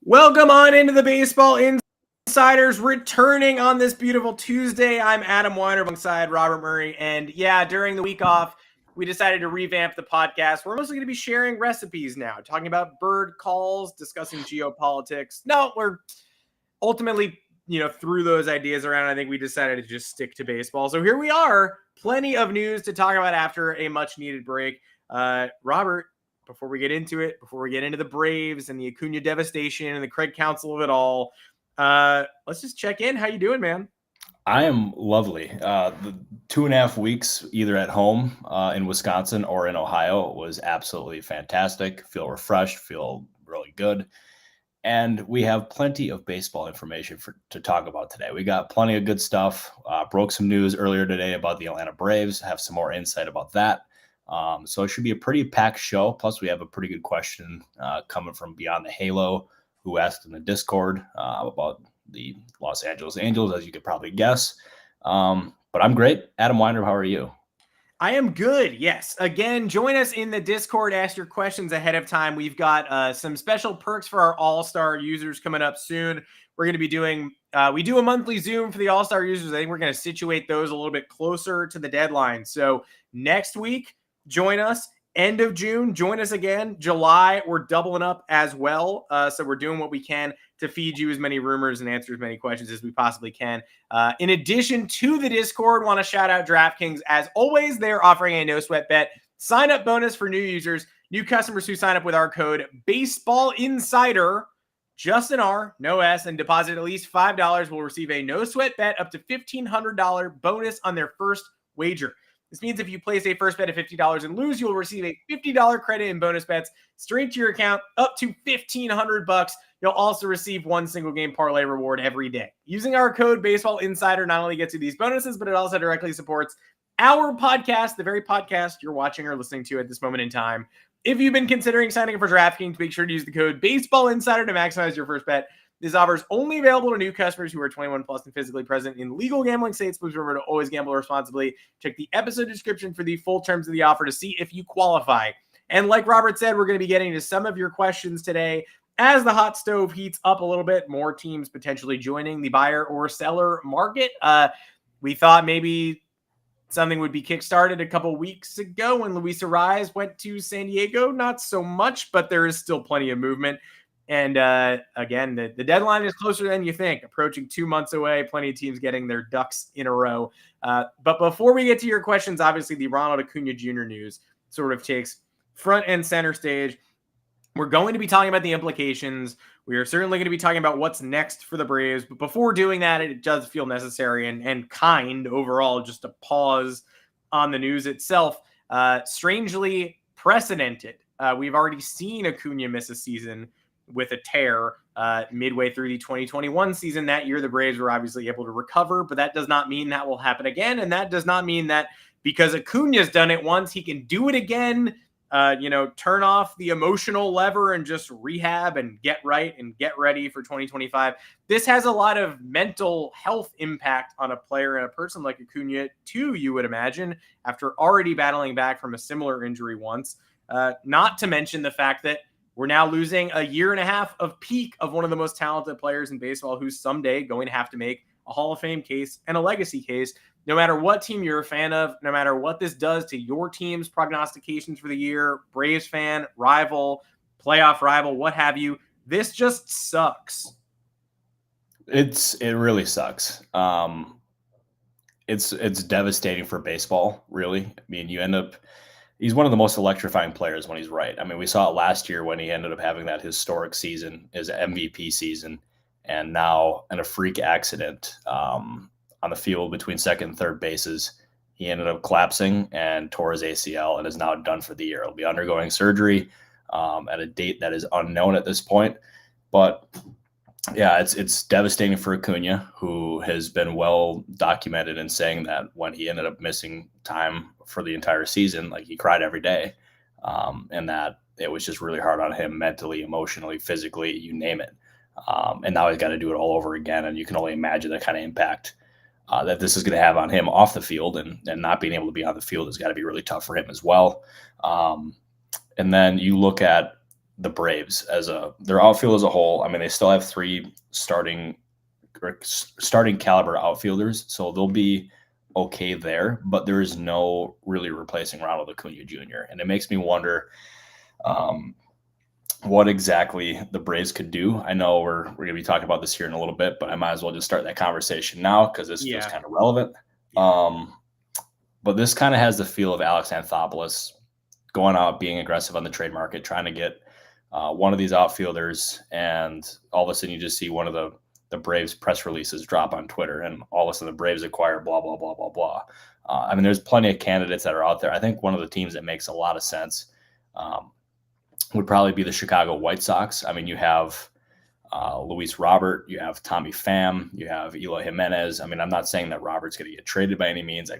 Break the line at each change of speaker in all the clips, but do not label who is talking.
Welcome on into the Baseball Insiders, returning on this beautiful Tuesday. I'm Adam Weinrib alongside Robert Murray. And yeah, during the week off, we decided to revamp the podcast. We're mostly going to be sharing recipes now, talking about bird calls, discussing geopolitics. No, we're ultimately, threw those ideas around. I think we decided to just stick to baseball. So here we are, plenty of news to talk about after a much needed break. Robert, before we get into it, before we get into the Braves and the Acuña devastation and the Craig Counsell of it all, let's just check in. How you doing, man?
I am lovely. The 2.5 weeks, either at home in Wisconsin or in Ohio, was absolutely fantastic. Feel refreshed, feel really good. And we have plenty of baseball information to talk about today. We got plenty of good stuff. Broke some news earlier today about the Atlanta Braves. Have some more insight about that. So it should be a pretty packed show. Plus, we have a pretty good question coming from Beyond the Halo, who asked in the Discord about the Los Angeles Angels, as you could probably guess. But I'm great. Adam Weinrib, how are you?
I am good. Yes. Again, join us in the Discord. Ask your questions ahead of time. We've got some special perks for our All-Star users coming up soon. We're going to be doing, we do a monthly Zoom for the All-Star users. I think we're going to situate those a little bit closer to the deadline. So next week, join us. End of June, join us again. July, we're doubling up as well. So we're doing what we can to feed you as many rumors and answer as many questions as we possibly can. In addition to the Discord, want to shout out DraftKings. As always, they're offering a no sweat bet sign-up bonus for new users. New customers who sign up with our code Baseball Insider, just an R, no S, and deposit at least $5 will receive a no sweat bet up to $1,500 bonus on their first wager. This means if you place a first bet of $50 and lose, you will receive a $50 credit in bonus bets straight to your account, up to $1,500. You'll also receive one single game parlay reward every day. Using our code Baseball Insider not only gets you these bonuses, but it also directly supports our podcast, the very podcast you're watching or listening to at this moment in time. If you've been considering signing up for DraftKings, make sure to use the code Baseball Insider to maximize your first bet. This offer is only available to new customers who are 21 plus and physically present in legal gambling states. Please remember to always gamble responsibly. Check the episode description for the full terms of the offer to see if you qualify. And like Robert said, we're going to be getting to some of your questions today. As the hot stove heats up a little bit, more teams potentially joining the buyer or seller market. We thought maybe something would be kickstarted a couple weeks ago when Luis Arraez went to San Diego. Not so much, but there is still plenty of movement. And again, the deadline is closer than you think, approaching 2 months away. Plenty of teams getting their ducks in a row. But before we get to your questions, obviously the Ronald Acuña Jr. news sort of takes front and center stage. We're going to be talking about the implications. We are certainly going to be talking about what's next for the Braves. But before doing that, it does feel necessary and kind overall just to pause on the news itself. Strangely precedented. We've already seen Acuña miss a season with a tear midway through the 2021 season. That year, the Braves were obviously able to recover, but that does not mean that will happen again. And that does not mean that because Acuña's done it once, he can do it again, turn off the emotional lever and just rehab and get right and get ready for 2025. This has a lot of mental health impact on a player and a person like Acuña too, you would imagine, after already battling back from a similar injury once. Not to mention the fact that we're now losing a year and a half of peak of one of the most talented players in baseball who's someday going to have to make a Hall of Fame case and a legacy case. No matter what team you're a fan of, no matter what this does to your team's prognostications for the year, Braves fan, rival, playoff rival, what have you, this just sucks.
It really sucks. It's devastating for baseball, really. I mean, he's one of the most electrifying players when he's right. I mean, we saw it last year when he ended up having that historic season, his MVP season, and now in a freak accident on the field between second and third bases, he ended up collapsing and tore his ACL and is now done for the year. He'll be undergoing surgery at a date that is unknown at this point. But yeah, it's devastating for Acuña, who has been well documented in saying that when he ended up missing time for the entire season, like he cried every day, and that it was just really hard on him mentally, emotionally, physically, you name it. And now he's got to do it all over again, and you can only imagine the kind of impact that this is going to have on him off the field, and not being able to be on the field has got to be really tough for him as well. And then you look at the Braves as their outfield as a whole. I mean, they still have 3 starting caliber outfielders, so they'll be okay there, but there is no really replacing Ronald Acuña Jr. And it makes me wonder what exactly the Braves could do. I know we're going to be talking about this here in a little bit, but I might as well just start that conversation now because this feels kind of relevant. But this kind of has the feel of Alex Anthopoulos going out, being aggressive on the trade market, trying to get one of these outfielders, and all of a sudden you just see one of the Braves press releases drop on Twitter, and all of a sudden the Braves acquire blah, blah, blah, blah, blah. I mean, there's plenty of candidates that are out there. I think one of the teams that makes a lot of sense would probably be the Chicago White Sox. I mean, you have Luis Robert, you have Tommy Pham, you have Eloy Jimenez. I mean, I'm not saying that Robert's going to get traded by any means. I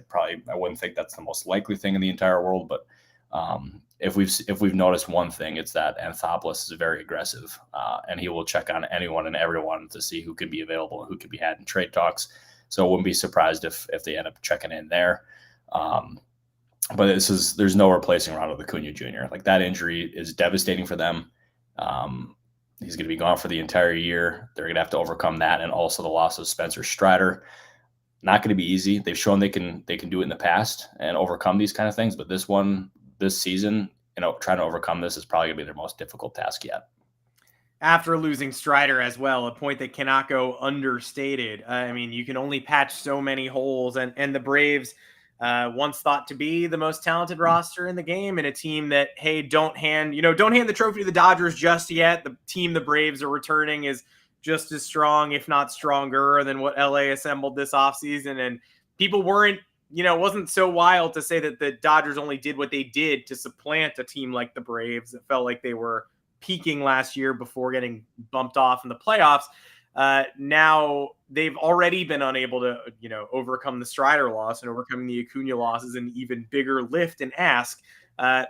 wouldn't think that's the most likely thing in the entire world, but if we've noticed one thing, it's that Anthopoulos is very aggressive, and he will check on anyone and everyone to see who could be available and who could be had in trade talks. So I wouldn't be surprised if they end up checking in there. But there's no replacing Ronald Acuña Jr. Like, that injury is devastating for them. He's going to be gone for the entire year. They're going to have to overcome that, and also the loss of Spencer Strider. Not going to be easy. They've shown they can do it in the past and overcome these kind of things, but this season, trying to overcome this is probably going to be their most difficult task yet.
After losing Strider as well, a point that cannot go understated. I mean, you can only patch so many holes, and the Braves, once thought to be the most talented roster in the game, and a team that, hey, don't hand the trophy to the Dodgers just yet. The team the Braves are returning is just as strong, if not stronger, than what LA assembled this offseason. And people weren't, it wasn't so wild to say that the Dodgers only did what they did to supplant a team like the Braves. It felt like they were peaking last year before getting bumped off in the playoffs. Now they've already been unable to, overcome the Strider loss, and overcoming the Acuña loss is an even bigger lift and ask.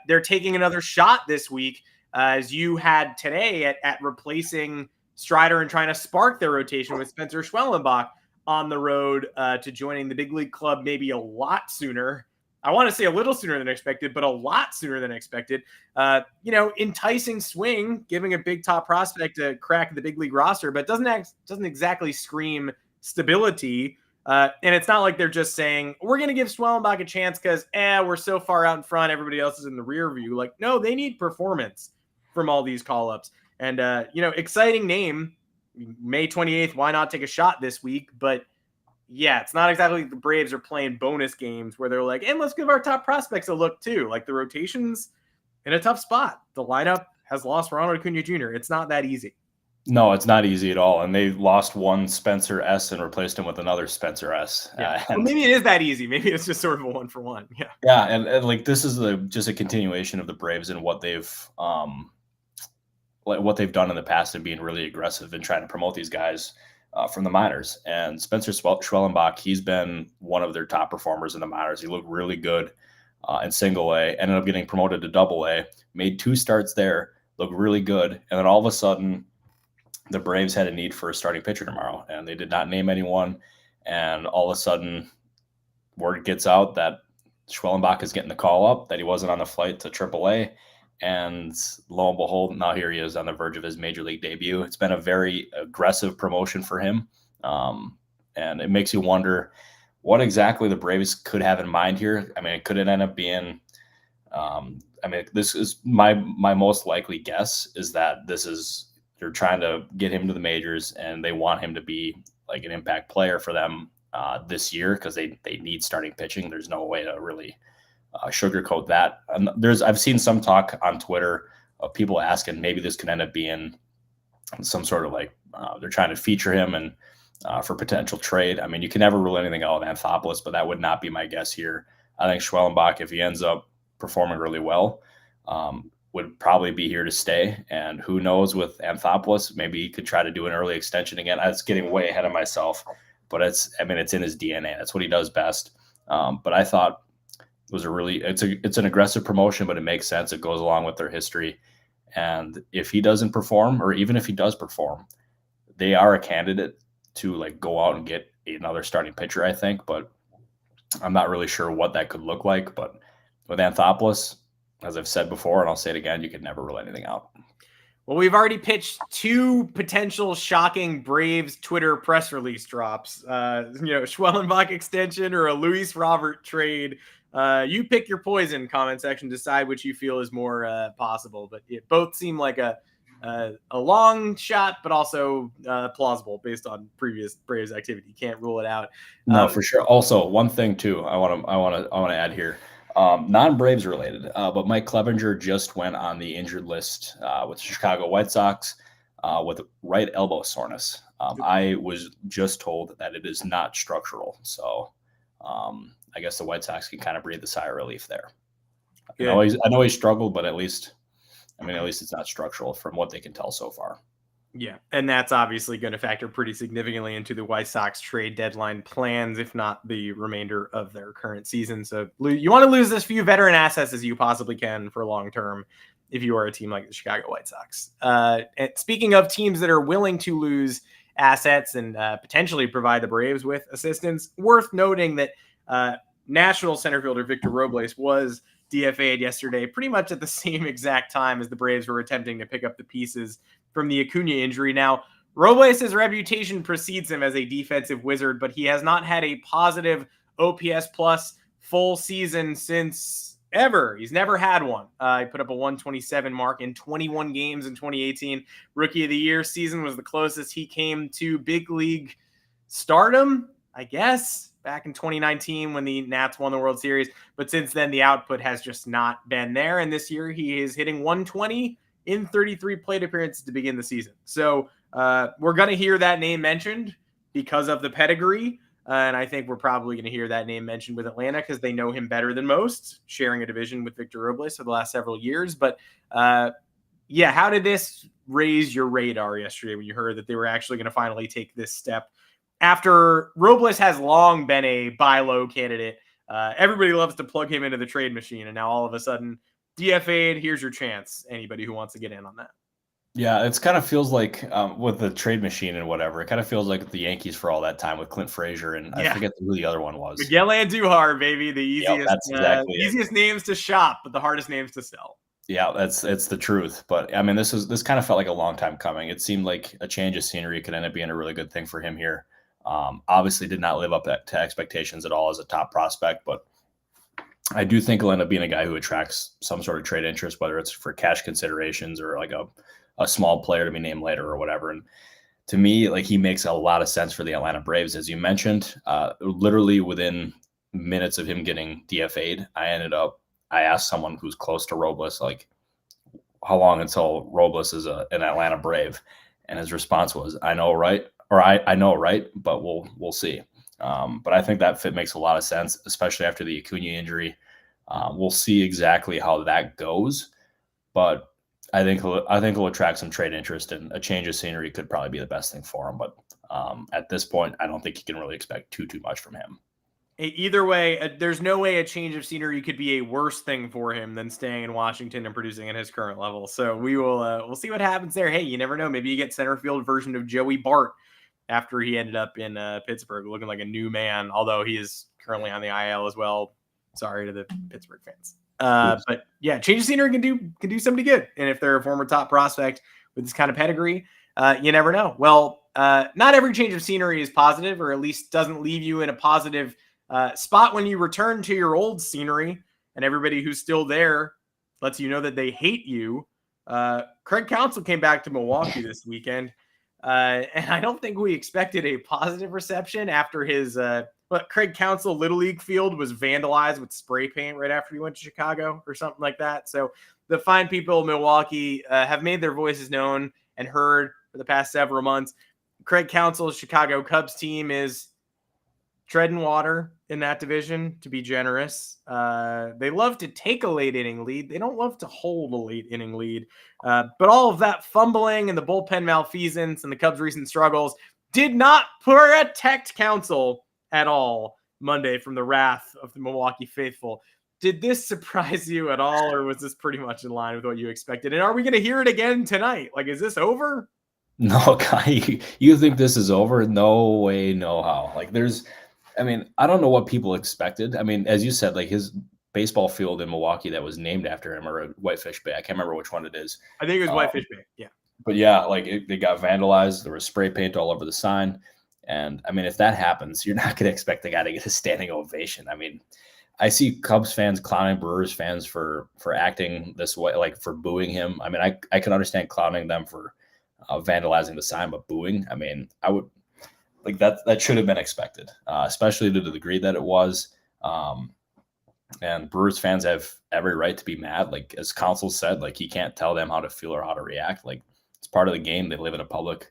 They're taking another shot this week, as you had today, at replacing Strider and trying to spark their rotation with Spencer Schwellenbach on the road to joining the big league club maybe a lot sooner. I want to say a little sooner than expected, but a lot sooner than expected. Enticing swing, giving a big top prospect to crack the big league roster, but doesn't exactly scream stability. And it's not like they're just saying, we're going to give Schwellenbach a chance because we're so far out in front, everybody else is in the rear view. Like, no, they need performance from all these call-ups. And, exciting name, May 28th, why not take a shot this week? But yeah, it's not exactly like the Braves are playing bonus games where they're like, and let's give our top prospects a look too. Like, the rotation's in a tough spot. The lineup has lost Ronald Acuña Jr. It's not that easy.
No, it's not easy at all. And they lost one Spencer S and replaced him with another Spencer S.
Yeah. Well, maybe it is that easy. Maybe it's just sort of a 1-for-1. Yeah.
Yeah. And like, this is just a continuation of the Braves and what they've done in the past and being really aggressive and trying to promote these guys from the minors. And Spencer Schwellenbach, he's been one of their top performers in the minors. He looked really good in single A, ended up getting promoted to double A, made 2 starts there, looked really good. And then all of a sudden, the Braves had a need for a starting pitcher tomorrow, and they did not name anyone. And all of a sudden, word gets out that Schwellenbach is getting the call up, that he wasn't on the flight to AAA. And lo and behold, now here he is on the verge of his major league debut. It's been a very aggressive promotion for him. And it makes you wonder what exactly the Braves could have in mind here. I mean, it could end up being, this is my most likely guess is that they're trying to get him to the majors, and they want him to be like an impact player for them this year, because they need starting pitching. There's no way to really sugarcoat that. And I've seen some talk on Twitter of people asking maybe this could end up being some sort of they're trying to feature him and for potential trade. I mean, you can never rule anything out with Anthopoulos, but that would not be my guess here. I think Schwellenbach, if he ends up performing really well, would probably be here to stay. And who knows with Anthopoulos, maybe he could try to do an early extension again. I was getting way ahead of myself, but it's in his DNA. That's what he does best. But I thought it was it's an aggressive promotion, but it makes sense. It goes along with their history. And if he doesn't perform, or even if he does perform, they are a candidate to go out and get another starting pitcher, I think. But I'm not really sure what that could look like. But with Anthopoulos, as I've said before, and I'll say it again, you could never rule anything out.
Well, we've already pitched 2 potential shocking Braves Twitter press release drops. Schwellenbach extension or a Luis Robert trade. You pick your poison, comment section. Decide which you feel is more possible. But it both seem like a long shot, but also plausible based on previous Braves activity. Can't rule it out.
No, for sure. Also, one thing too, I want to add here. Non-Braves related, but Mike Clevenger just went on the injured list with the Chicago White Sox with right elbow soreness. I was just told that it is not structural, so I guess the White Sox can kind of breathe a sigh of relief there. I know he struggled, but at least it's not structural from what they can tell so far.
Yeah, and that's obviously going to factor pretty significantly into the White Sox trade deadline plans, if not the remainder of their current season. So you want to lose as few veteran assets as you possibly can for long term if you are a team like the Chicago White Sox. And speaking of teams that are willing to lose assets and potentially provide the Braves with assistance, worth noting that National center fielder Victor Robles was DFA'd yesterday, pretty much at the same exact time as the Braves were attempting to pick up the pieces from the Acuña injury. Now, Robles' reputation precedes him as a defensive wizard, but he has not had a positive OPS plus full season since ever. He's never had one. He put up a 127 mark in 21 games in 2018. Rookie of the Year season was the closest he came to big league stardom, I guess, back in 2019 when the Nats won the World Series. But since then, the output has just not been there. And this year, he is hitting 120 in 33 plate appearances to begin the season. So we're going to hear that name mentioned because of the pedigree. And I think we're probably going to hear that name mentioned with Atlanta because they know him better than most, sharing a division with Victor Robles for the last several years. But how did this raise your radar yesterday when you heard that they were actually going to finally take this step? After Robles has long been a buy low candidate, everybody loves to plug him into the trade machine. And now all of a sudden, DFA'd, here's your chance. Anybody who wants to get in on that.
Yeah, it's kind of feels like with the trade machine and whatever, it kind of feels like the Yankees for all that time with Clint Frazier and I forget who the other one was.
Miguel Andujar, baby, the easiest names to shop, but the hardest names to sell.
Yeah, it's the truth. But I mean, this kind of felt like a long time coming. It seemed like a change of scenery could end up being a really good thing for him here. Obviously, did not live up to expectations at all as a top prospect, but I do think he'll end up being a guy who attracts some sort of trade interest, whether it's for cash considerations or like a small player to be named later or whatever. And to me, like he makes a lot of sense for the Atlanta Braves, as you mentioned. Literally within minutes of him getting DFA'd, I asked someone who's close to Robles, like, how long until Robles is an Atlanta Brave? And his response was, I know, right? Or I know, right? But we'll see. But I think that fit makes a lot of sense, especially after the Acuña injury. We'll see exactly how that goes, but I think he'll attract some trade interest, and a change of scenery could probably be the best thing for him. But at this point, I don't think you can really expect too much from him.
Either way, there's no way a change of scenery could be a worse thing for him than staying in Washington and producing at his current level. So we'll see what happens there. Hey, you never know. Maybe you get center field version of Joey Bart after he ended up in Pittsburgh, looking like a new man, although he is currently on the IL as well. Sorry to the Pittsburgh fans. But yeah, change of scenery can do somebody good. And if they're a former top prospect with this kind of pedigree, you never know. Well, not every change of scenery is positive, or at least doesn't leave you in a positive spot when you return to your old scenery, and everybody who's still there lets you know that they hate you. Craig Counsell came back to Milwaukee this weekend. And I don't think we expected a positive reception after his Craig Counsell Little League field was vandalized with spray paint right after he went to Chicago or something like that. So the fine people of Milwaukee have made their voices known and heard for the past several months. Craig Counsell's Chicago Cubs team is treading water in that division, to be generous. They love to take a late inning lead. They don't love to hold a late inning lead. But all of that fumbling and the bullpen malfeasance and the Cubs' recent struggles did not protect Counsell at all Monday from the wrath of the Milwaukee faithful. Did this surprise you at all, or was this pretty much in line with what you expected? And are we going to hear it again tonight? Like, is this over?
No, Kai, you think this is over? No way, no how. Like I don't know what people expected. I mean, as you said, like his baseball field in Milwaukee that was named after him, or a Whitefish Bay. I can't remember which one it is.
I think it was Whitefish Bay. Yeah.
But yeah, like it got vandalized. There was spray paint all over the sign. And I mean, if that happens, you're not going to expect the guy to get a standing ovation. I mean, I see Cubs fans clowning Brewers fans for acting this way, like for booing him. I mean, I can understand clowning them for vandalizing the sign, but booing, I mean, I would like that should have been expected, especially to the degree that it was. And Brewers fans have every right to be mad. Like as Counsell said, like he can't tell them how to feel or how to react. Like it's part of the game. They live in a public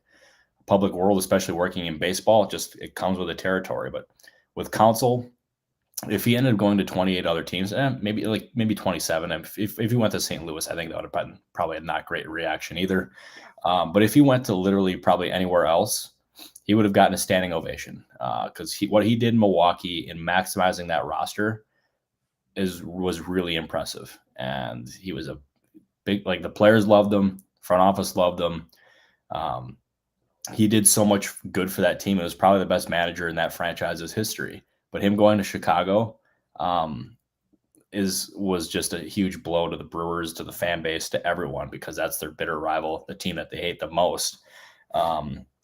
world, especially working in baseball. It comes with the territory. But with Counsell, if he ended up going to 28 other teams, maybe 27. If he went to St. Louis, I think that would have been probably a not great reaction either. But if he went to literally probably anywhere else, he would have gotten a standing ovation because what he did in Milwaukee in maximizing that roster was really impressive. And he was a big, like the players loved him, front office loved him. He did so much good for that team. It was probably the best manager in that franchise's history. But him going to Chicago was just a huge blow to the Brewers, to the fan base, to everyone, because that's their bitter rival, the team that they hate the most.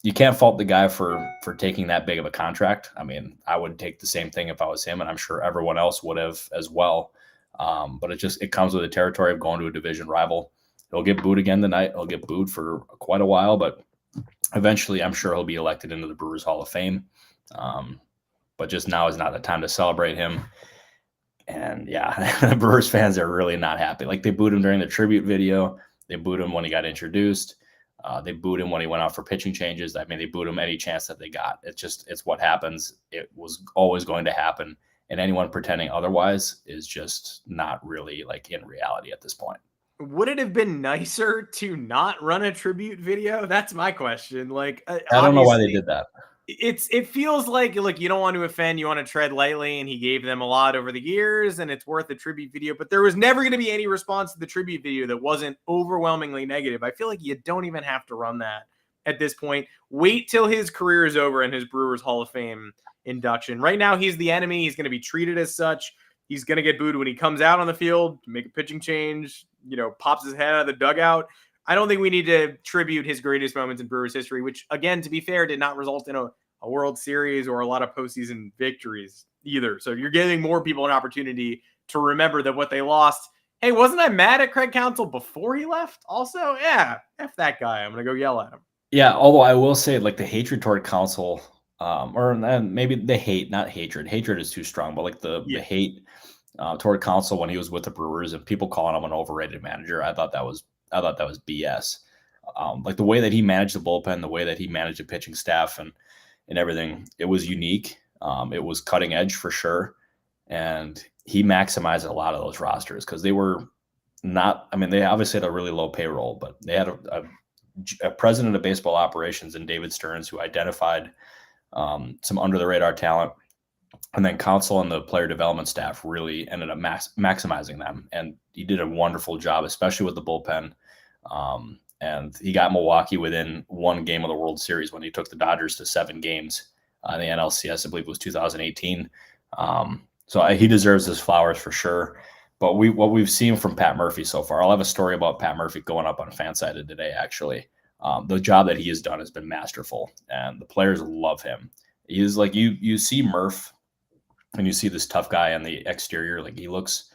You can't fault the guy for taking that big of a contract. I mean, I would take the same thing if I was him, and I'm sure everyone else would have as well. But it comes with the territory of going to a division rival. He'll get booed again tonight. He'll get booed for quite a while, but eventually I'm sure he'll be elected into the Brewers Hall of Fame. But just now is not the time to celebrate him. And yeah, the Brewers fans are really not happy. Like they booed him during the tribute video. They booed him when he got introduced. They booed him when he went out for pitching changes. I mean, they booed him any chance that they got. It's what happens. It was always going to happen. And anyone pretending otherwise is just not really like in reality at this point.
Would it have been nicer to not run a tribute video? That's my question. Like,
I don't know why they did that.
It feels like, look, you don't want to offend, you want to tread lightly, and he gave them a lot over the years, and it's worth a tribute video. But there was never going to be any response to the tribute video that wasn't overwhelmingly negative. I feel like you don't even have to run that at this point. Wait till his career is over and his Brewers Hall of Fame induction. Right now, he's the enemy. He's going to be treated as such. He's going to get booed when he comes out on the field, make a pitching change, pops his head out of the dugout. I don't think we need to tribute his greatest moments in Brewers history, which, again, to be fair, did not result in a World Series or a lot of postseason victories either. So you're giving more people an opportunity to remember that what they lost. Hey, wasn't I mad at Craig Counsell before he left? Also, yeah, F that guy. I'm going to go yell at him.
Yeah, although I will say, like, the hatred toward Counsell, or maybe the hate, not hatred. Hatred is too strong, but like the hate toward Counsell when he was with the Brewers and people calling him an overrated manager, I thought that was BS. Like the way that he managed the bullpen, the way that he managed the pitching staff and everything, it was unique. It was cutting edge for sure. And he maximized a lot of those rosters because they were not, I mean, they obviously had a really low payroll, but they had a president of baseball operations in David Stearns who identified some under the radar talent. And then Counsell and the player development staff really ended up maximizing them. And he did a wonderful job, especially with the bullpen. And he got Milwaukee within one game of the World Series when he took the Dodgers to 7 games in the NLCS. I believe it was 2018. So he deserves his flowers for sure. But what we've seen from Pat Murphy so far, I'll have a story about Pat Murphy going up on FanSided today, actually. The job that he has done has been masterful, and the players love him. He is like, you see Murph, and you see this tough guy on the exterior. Like he looks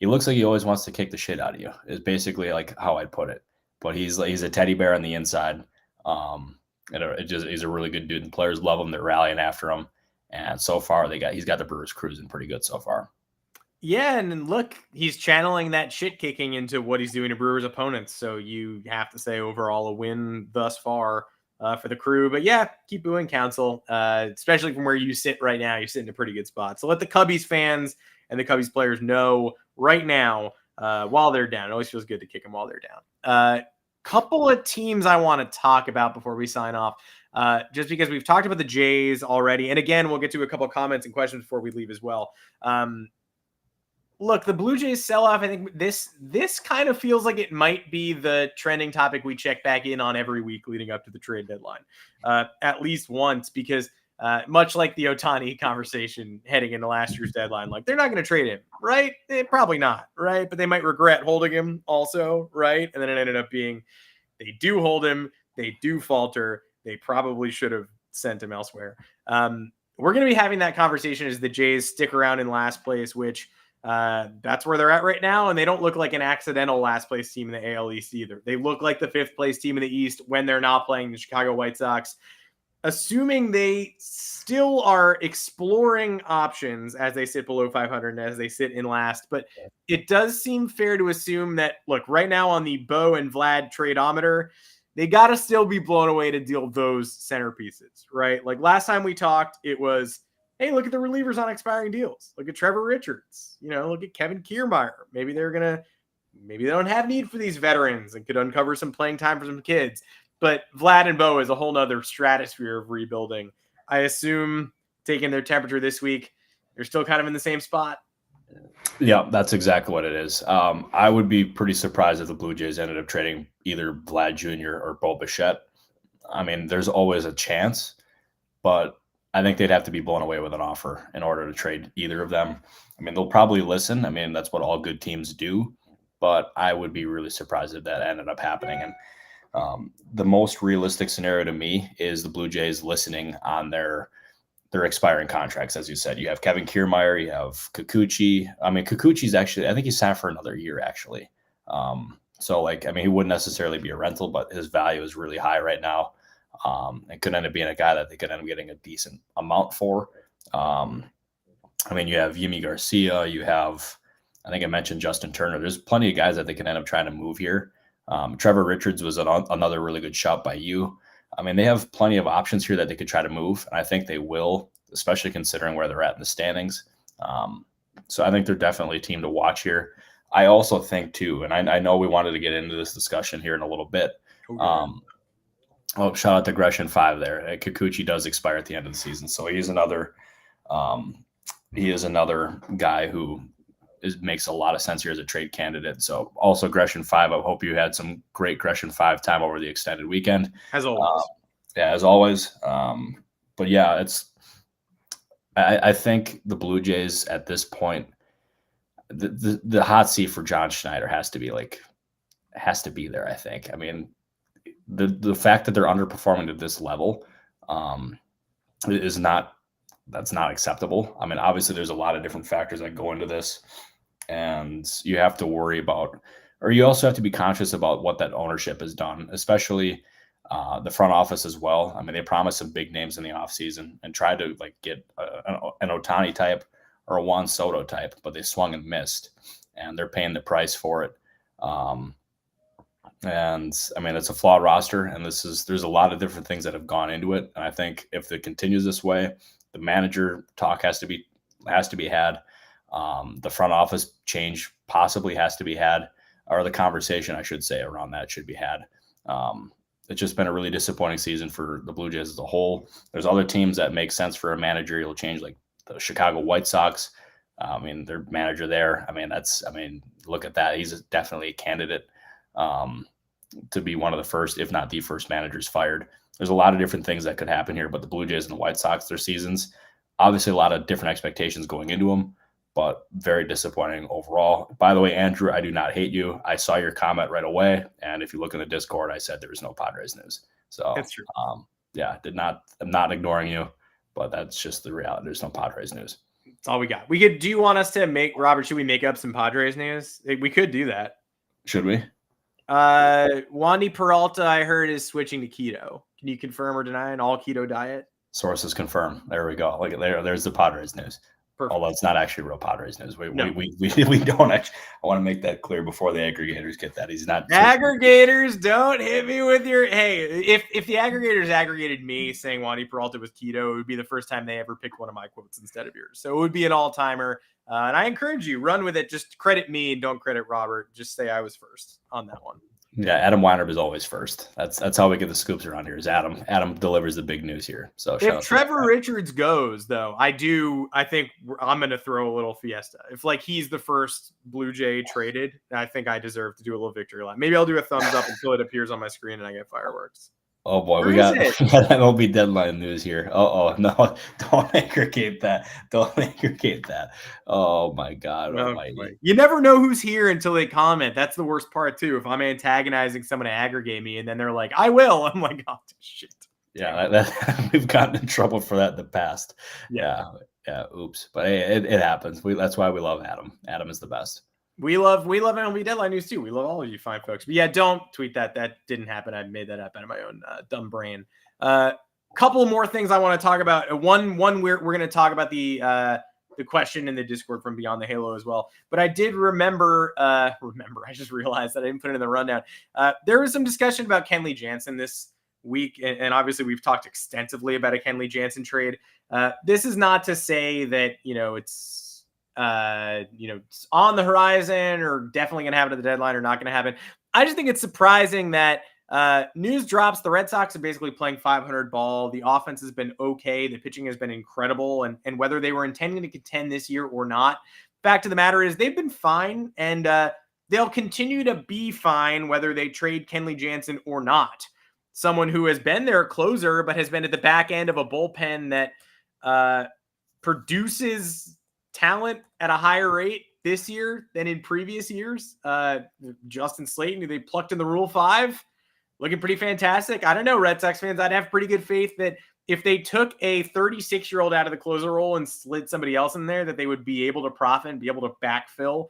like he always wants to kick the shit out of you, is basically like how I'd put it. But he's a teddy bear on the inside. He's a really good dude. The players love him. They're rallying after him. And so far he's got the Brewers cruising pretty good so far.
Yeah, and look, he's channeling that shit kicking into what he's doing to Brewers opponents. So you have to say overall a win thus far for the Crew. But yeah, keep booing Counsell, especially from where you sit right now. You sit in a pretty good spot. So let the Cubbies fans and the Cubbies players know right now while they're down. It always feels good to kick them while they're down. Couple of teams I want to talk about before we sign off, just because we've talked about the Jays already. And again, we'll get to a couple of comments and questions before we leave as well. Look, the Blue Jays sell-off, I think this kind of feels like it might be the trending topic we check back in on every week leading up to the trade deadline, at least once, because much like the Ohtani conversation heading into last year's deadline. Like, they're not going to trade him, right? Probably not, right? But they might regret holding him also, right? And then it ended up being they do hold him, they do falter. They probably should have sent him elsewhere. We're going to be having that conversation as the Jays stick around in last place, which that's where they're at right now. And they don't look like an accidental last place team in the AL East either. They look like the 5th place team in the East when they're not playing the Chicago White Sox. Assuming they still are exploring options as they sit below 500 and as they sit in last. But it does seem fair to assume that, look, right now on the Bo and Vlad tradeometer, they got to still be blown away to deal those centerpieces, right? Like last time we talked, it was, hey, look at the relievers on expiring deals. Look at Trevor Richards, look at Kevin Kiermaier. Maybe they don't have need for these veterans and could uncover some playing time for some kids. But Vlad and Bo is a whole nother stratosphere of rebuilding. I assume, taking their temperature this week, they're still kind of in the same spot.
Yeah, that's exactly what it is. I would be pretty surprised if the Blue Jays ended up trading either Vlad Jr. or Bo Bichette. I mean, there's always a chance, but I think they'd have to be blown away with an offer in order to trade either of them. I mean, they'll probably listen. I mean, that's what all good teams do, but I would be really surprised if that ended up happening. And the most realistic scenario to me is the Blue Jays listening on their expiring contracts. As you said, you have Kevin Kiermaier, you have Kikuchi. I mean, Kikuchi's actually, I think he's signed for another year actually. So he wouldn't necessarily be a rental, but his value is really high right now. It could end up being a guy that they could end up getting a decent amount for. You have Yimi Garcia, you have, I think I mentioned Justin Turner. There's plenty of guys that they can end up trying to move here. Trevor Richards was another really good shout by you. I mean, they have plenty of options here that they could try to move, and I think they will, especially considering where they're at in the standings. So I think they're definitely a team to watch here. I also think, too, and I know we wanted to get into this discussion here in a little bit. Shout out to Gresham 5 there. Kikuchi does expire at the end of the season, so he's another guy who makes a lot of sense here as a trade candidate. So also Gresham 5, I hope you had some great Gresham 5 time over the extended weekend.
As always.
As always. But yeah, I think the Blue Jays at this point, the hot seat for John Schneider has to be there, I think. I mean, the fact that they're underperforming at this level that's not acceptable. I mean, obviously there's a lot of different factors that go into this, and you have to worry about, or you also have to be conscious about what that ownership has done, especially the front office as well. I mean, they promised some big names in the offseason and tried to get an Ohtani type or a Juan Soto type, but they swung and missed, and they're paying the price for it. And I mean, it's a flawed roster, and there's a lot of different things that have gone into it. And I think if it continues this way, the manager talk has to be had. The front office change possibly has to be had, or the conversation, I should say, around that should be had. It's just been a really disappointing season for the Blue Jays as a whole. There's other teams that make sense for a managerial change, like the Chicago White Sox. I mean, their manager there. I mean, look at that. He's definitely a candidate to be one of the first, if not the first managers fired. There's a lot of different things that could happen here, but the Blue Jays and the White Sox, their seasons, obviously a lot of different expectations going into them, but very disappointing overall. By the way, Andrew, I do not hate you. I saw your comment right away, and if you look in the Discord, I said there was no Padres news. So
that's true.
I'm not ignoring you, but that's just the reality. There's no Padres news.
That's all we got. Do you want us to should we make up some Padres news? We could do that.
Should we?
Wandy Peralta, I heard, is switching to keto. Can you confirm or deny an all keto diet?
Sources confirm. There we go. Look at there's the Padres news. Perfect. Although it's not actually real Padres news. We don't actually. I want to make that clear before the aggregators get that. He's not.
Aggregators, don't hit me with your. Hey, if the aggregators aggregated me saying Wandy Peralta was keto, it would be the first time they ever picked one of my quotes instead of yours. So it would be an all timer. And I encourage you, run with it. Just credit me and don't credit Robert. Just say I was first on that one.
Yeah, Adam Weinrib is always first. That's how we get the scoops around here. Is Adam? Adam delivers the big news here. So
if Trevor Richards goes, though, I think I'm going to throw a little fiesta. If he's the first Blue Jay traded, I think I deserve to do a little victory lap. Maybe I'll do a thumbs up until it appears on my screen and I get fireworks.
Oh boy,
Where
we
is
got,
it?
we got MLB deadline news here. Oh no, don't aggregate that. Don't aggregate that. Oh my God
Oh,
almighty.
boy. You never know who's here until they comment. That's the worst part too. If I'm antagonizing someone to aggregate me and then they're like, I will. I'm like, oh shit.
Yeah, we've gotten in trouble for that in the past.
Yeah.
Yeah, oops. But hey, it happens. That's why we love Adam. Adam is the best.
We love MLB deadline news too. We love all of you fine folks. But yeah, don't tweet that. That didn't happen. I made that up out of my own dumb brain. Couple more things I want to talk about. One we're going to talk about the question in the Discord from Beyond the Halo as well. But I did remember. I just realized that I didn't put it in the rundown. There was some discussion about Kenley Jansen this week, and obviously we've talked extensively about a Kenley Jansen trade. This is not to say that it's it's on the horizon or definitely going to happen at the deadline or not going to happen. I just think it's surprising that news drops. The Red Sox are basically playing 500 ball. The offense has been okay. The pitching has been incredible. And whether they were intending to contend this year or not, fact of the matter is they've been fine, and they'll continue to be fine whether they trade Kenley Jansen or not. Someone who has been their closer but has been at the back end of a bullpen that produces talent at a higher rate this year than in previous years. Justin Slayton, who they plucked in the Rule 5, looking pretty fantastic. I don't know, Red Sox fans, I'd have pretty good faith that if they took a 36-year-old out of the closer role and slid somebody else in there, that they would be able to profit and be able to backfill.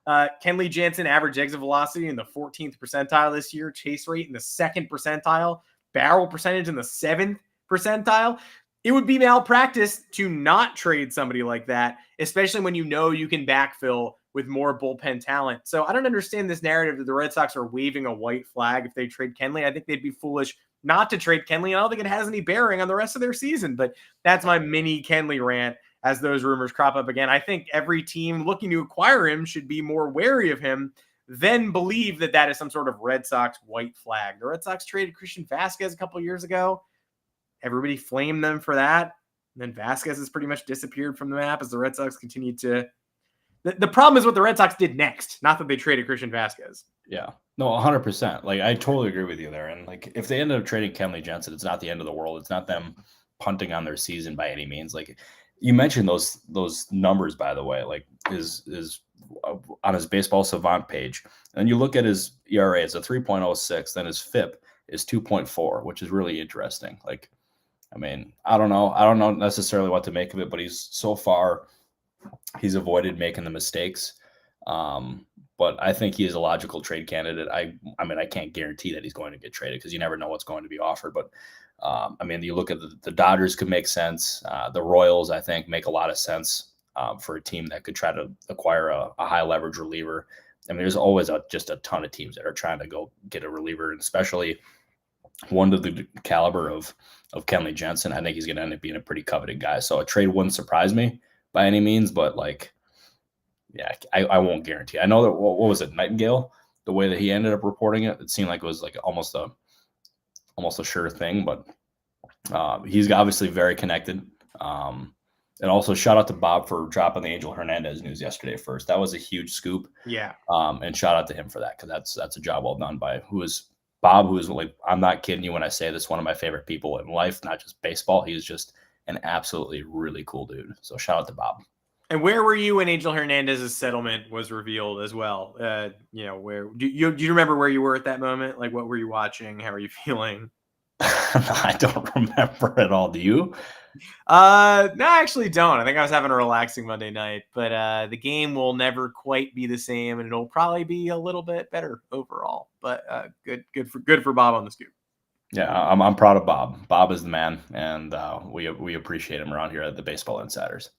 Kenley Jansen, average exit velocity in the 14th percentile this year, chase rate in the 2nd percentile, barrel percentage in the 7th percentile. It would be malpractice to not trade somebody like that, especially when you know you can backfill with more bullpen talent. So I don't understand this narrative that the Red Sox are waving a white flag if they trade Kenley. I think they'd be foolish not to trade Kenley. I don't think it has any bearing on the rest of their season, but that's my mini Kenley rant as those rumors crop up again. I think every team looking to acquire him should be more wary of him than believe that that is some sort of Red Sox white flag. The Red Sox traded Christian Vasquez a couple of years ago. Everybody flamed them for that. And then Vasquez has pretty much disappeared from the map as the Red Sox continued to. The problem is what the Red Sox did next, not that they traded Christian Vasquez.
Yeah, no, 100%. Like, I totally agree with you there. And like, if they ended up trading Kenley Jansen, it's not the end of the world. It's not them punting on their season by any means. Like, you mentioned those numbers, by the way, like is on his Baseball Savant page, and you look at his ERA, it's a 3.06. Then his FIP is 2.4, which is really interesting. Like, I mean, I don't know necessarily what to make of it, but he's avoided making the mistakes. But I think he is a logical trade candidate. I mean, I can't guarantee that he's going to get traded because you never know what's going to be offered. But I mean, you look at the Dodgers could make sense. The Royals, I think, make a lot of sense for a team that could try to acquire a high leverage reliever. I mean, there's always just a ton of teams that are trying to go get a reliever, and especially one to the caliber of Kenley Jansen. I think he's going to end up being a pretty coveted guy. So a trade wouldn't surprise me by any means, but like, yeah, I won't guarantee. I know that, what was it, Nightingale? The way that he ended up reporting it, it seemed like it was like almost a sure thing, but he's obviously very connected. And also shout out to Bob for dropping the Angel Hernandez news yesterday first. That was a huge scoop.
Yeah.
And shout out to him for that, because that's a job well done by Bob, who is, like, I'm not kidding you when I say this, one of my favorite people in life, not just baseball. He's just an absolutely really cool dude. So shout out to Bob.
And where were you when Angel Hernandez's settlement was revealed as well? Where do you remember where you were at that moment? Like, what were you watching? How are you feeling?
I don't remember at all. Do you?
No, I actually don't. I think I was having a relaxing Monday night, but the game will never quite be the same, and it'll probably be a little bit better overall. But good for Bob on the scoop.
Yeah, I'm proud of Bob. Bob is the man, and we appreciate him around here at the Baseball Insiders.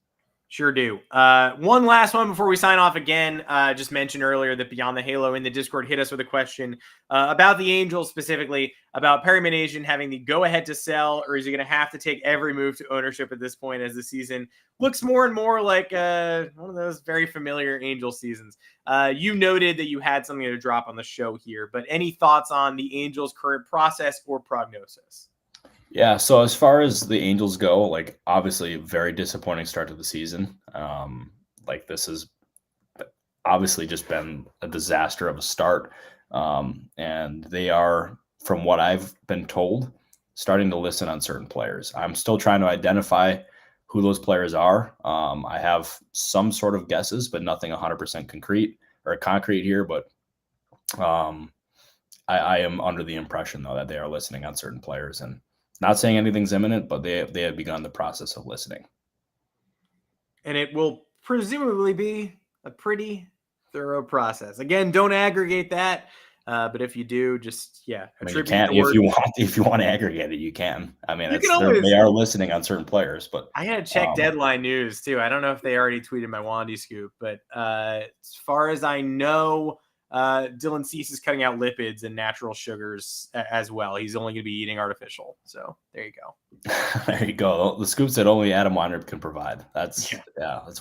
Sure do. One last one before we sign off again. Just mentioned earlier that Beyond the Halo in the Discord hit us with a question about the Angels, specifically about Perry Minasian having the go-ahead to sell, or is he going to have to take every move to ownership at this point as the season looks more and more like one of those very familiar Angel seasons? You noted that you had something to drop on the show here, but any thoughts on the Angels' current process or prognosis?
Yeah, so as far as the Angels go, like, obviously a very disappointing start to the season. Like, this has obviously just been a disaster of a start. And they are, from what I've been told, starting to listen on certain players. I'm still trying to identify who those players are. I have some sort of guesses, but nothing 100% concrete here. But I am under the impression, though, that they are listening on certain players, and not saying anything's imminent, but they have begun the process of listening.
And it will presumably be a pretty thorough process. Again, don't aggregate that. But if you do, just you
can't. If you want to aggregate it, you can. I mean, they are listening on certain players. But
I had to check Deadline News too. I don't know if they already tweeted my Wandy scoop, but as far as I know, Dylan Cease is cutting out lipids and natural sugars as well. He's only going to be eating artificial. So there you go.
There you go. The scoops that only Adam Weinrib can provide. That's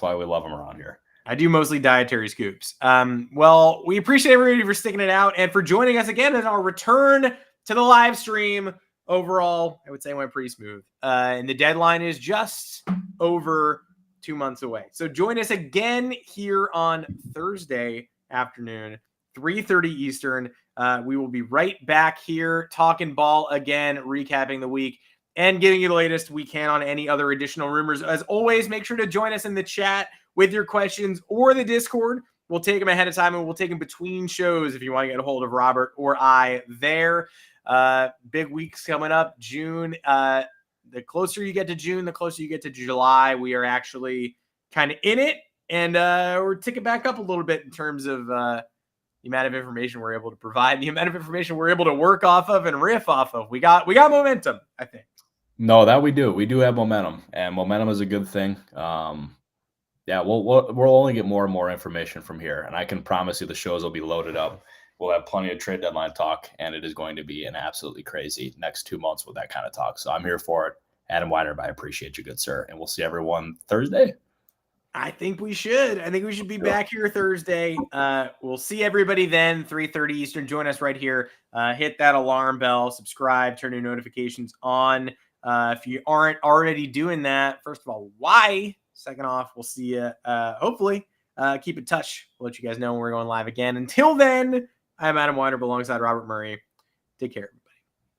why we love him around here.
I do mostly dietary scoops. Well, we appreciate everybody for sticking it out and for joining us again in our return to the live stream. Overall, I would say it went pretty smooth. And the deadline is just over 2 months away. So join us again here on Thursday afternoon, 3:30 Eastern. We will be right back here talking ball again, recapping the week, and giving you the latest we can on any other additional rumors. As always, make sure to join us in the chat with your questions or the Discord. We'll take them ahead of time, and we'll take them between shows if you want to get a hold of Robert or I there. Big weeks coming up. June. The closer you get to June, the closer you get to July. We are actually kind of in it, and we're ticking back up a little bit in terms of the amount of information we're able to provide, the amount of information we're able to work off of and riff off of. We got momentum, I think.
No, that we do. We do have momentum, and momentum is a good thing. We'll only get more and more information from here, and I can promise you the shows will be loaded up. We'll have plenty of trade deadline talk, and it is going to be an absolutely crazy next 2 months with that kind of talk. So I'm here for it. Adam Weinrib, I appreciate you, good sir, and we'll see everyone Thursday.
I think we should. Be back here Thursday. We'll see everybody then, 3:30 Eastern. Join us right here. Hit that alarm bell, subscribe, turn your notifications on. If you aren't already doing that, first of all, why? Second off, we'll see you. Hopefully, keep in touch. We'll let you guys know when we're going live again. Until then, I'm Adam Weinrib alongside Robert Murray. Take care.